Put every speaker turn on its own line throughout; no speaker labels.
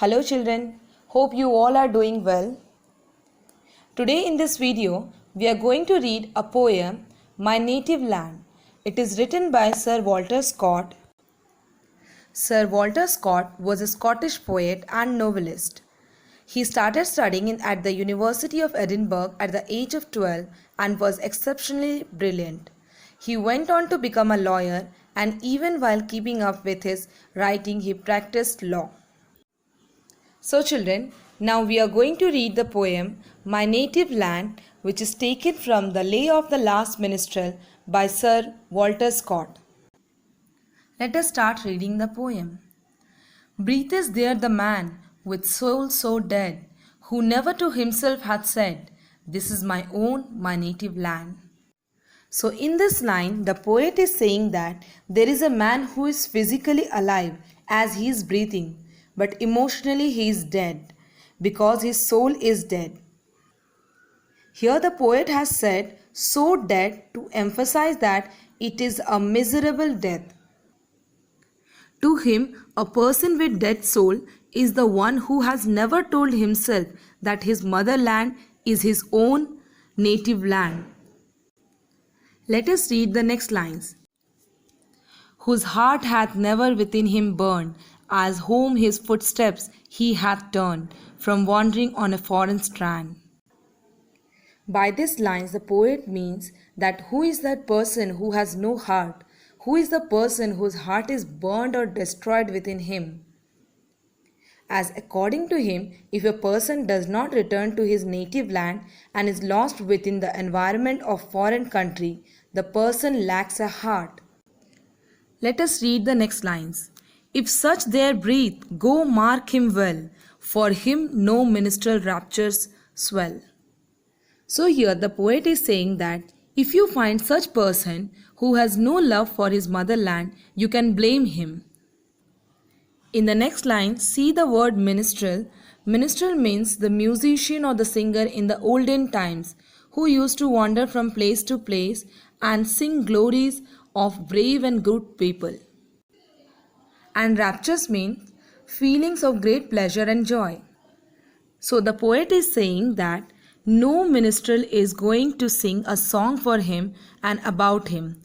Hello children, hope you all are doing well. Today in this video, we are going to read a poem, My Native Land. It is written by Sir Walter Scott. Sir Walter Scott was a Scottish poet and novelist. He started studying at the University of Edinburgh at the age of 12 and was exceptionally brilliant. He went on to become a lawyer, and even while keeping up with his writing, he practiced law. So children, now we are going to read the poem My Native Land, which is taken from the Lay of the Last Minstrel by Sir Walter Scott. Let us start reading the poem. Breathes there the man with soul so dead, who never to himself hath said, This is my own, my native land. So in this line, the poet is saying that there is a man who is physically alive as he is breathing, but emotionally he is dead because his soul is dead. Here the poet has said so dead to emphasize that it is a miserable death. To him, a person with dead soul is the one who has never told himself that his motherland is his own native land. Let us read the next lines. Whose heart hath never within him burned, as home his footsteps he hath turned, from wandering on a foreign strand. By these lines, the poet means that who is that person who has no heart? Who is the person whose heart is burned or destroyed within him? As according to him, if a person does not return to his native land and is lost within the environment of foreign country, the person lacks a heart. Let us read the next lines. If such there breathe, go mark him well, for him no minstrel raptures swell. So here the poet is saying that if you find such person who has no love for his motherland, you can blame him. In the next line, see the word minstrel. Minstrel means the musician or the singer in the olden times who used to wander from place to place and sing glories of brave and good people. And raptures means feelings of great pleasure and joy. So the poet is saying that no minstrel is going to sing a song for him and about him.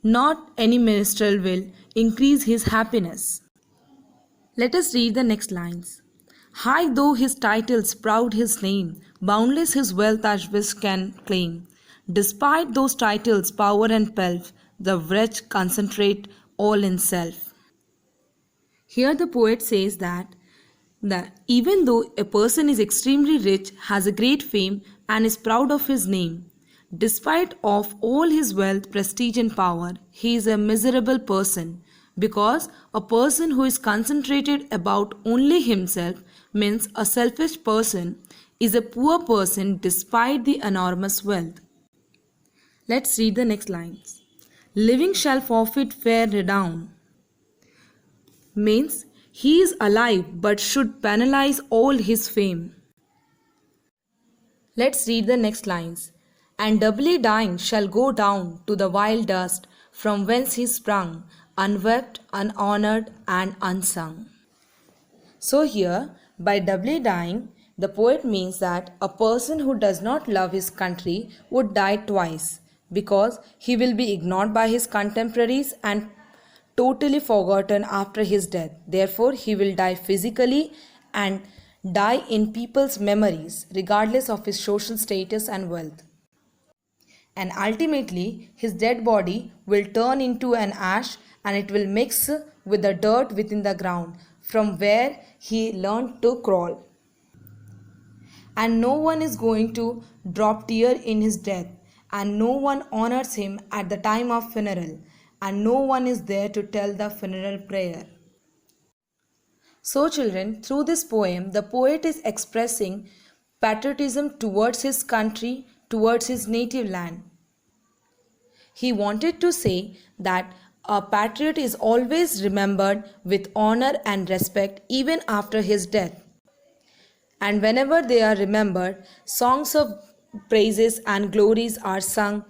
Not any minstrel will increase his happiness. Let us read the next lines. High though his titles, proud his name, boundless his wealth as which can claim. Despite those titles, power and pelf, the wretch concentrate all in self. Here the poet says that even though a person is extremely rich, has a great fame and is proud of his name, despite of all his wealth, prestige and power, he is a miserable person, because a person who is concentrated about only himself means a selfish person is a poor person despite the enormous wealth. Let's read the next lines. Living shall forfeit fair renown means he is alive but should penalize all his fame. Let's read the next lines. And doubly dying shall go down to the vile dust from whence he sprung, unwept, unhonored and unsung. So here, by doubly dying, the poet means that a person who does not love his country would die twice, because he will be ignored by his contemporaries and totally forgotten after his death. Therefore, he will die physically and die in people's memories, regardless of his social status and wealth. And ultimately, his dead body will turn into an ash and it will mix with the dirt within the ground from where he learned to crawl. And no one is going to drop tear in his death, and no one honors him at the time of funeral, and no one is there to tell the funeral prayer. So children, through this poem, the poet is expressing patriotism towards his country, towards his native land. He wanted to say that a patriot is always remembered with honor and respect even after his death. And whenever they are remembered, songs of praises and glories are sung.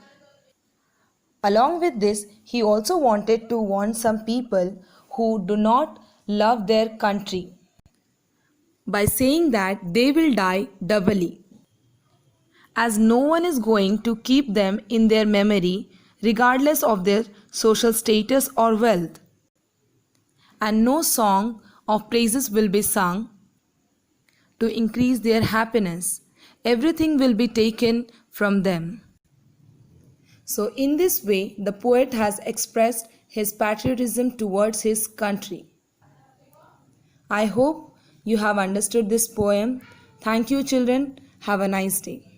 Along with this, he also wanted to warn some people who do not love their country. by saying that they will die doubly, as no one is going to keep them in their memory regardless of their social status or wealth, and no song of praises will be sung to increase their happiness. Everything will be taken from them. So, in this way, the poet has expressed his patriotism towards his country. I hope you have understood this poem. Thank you, children. Have a nice day.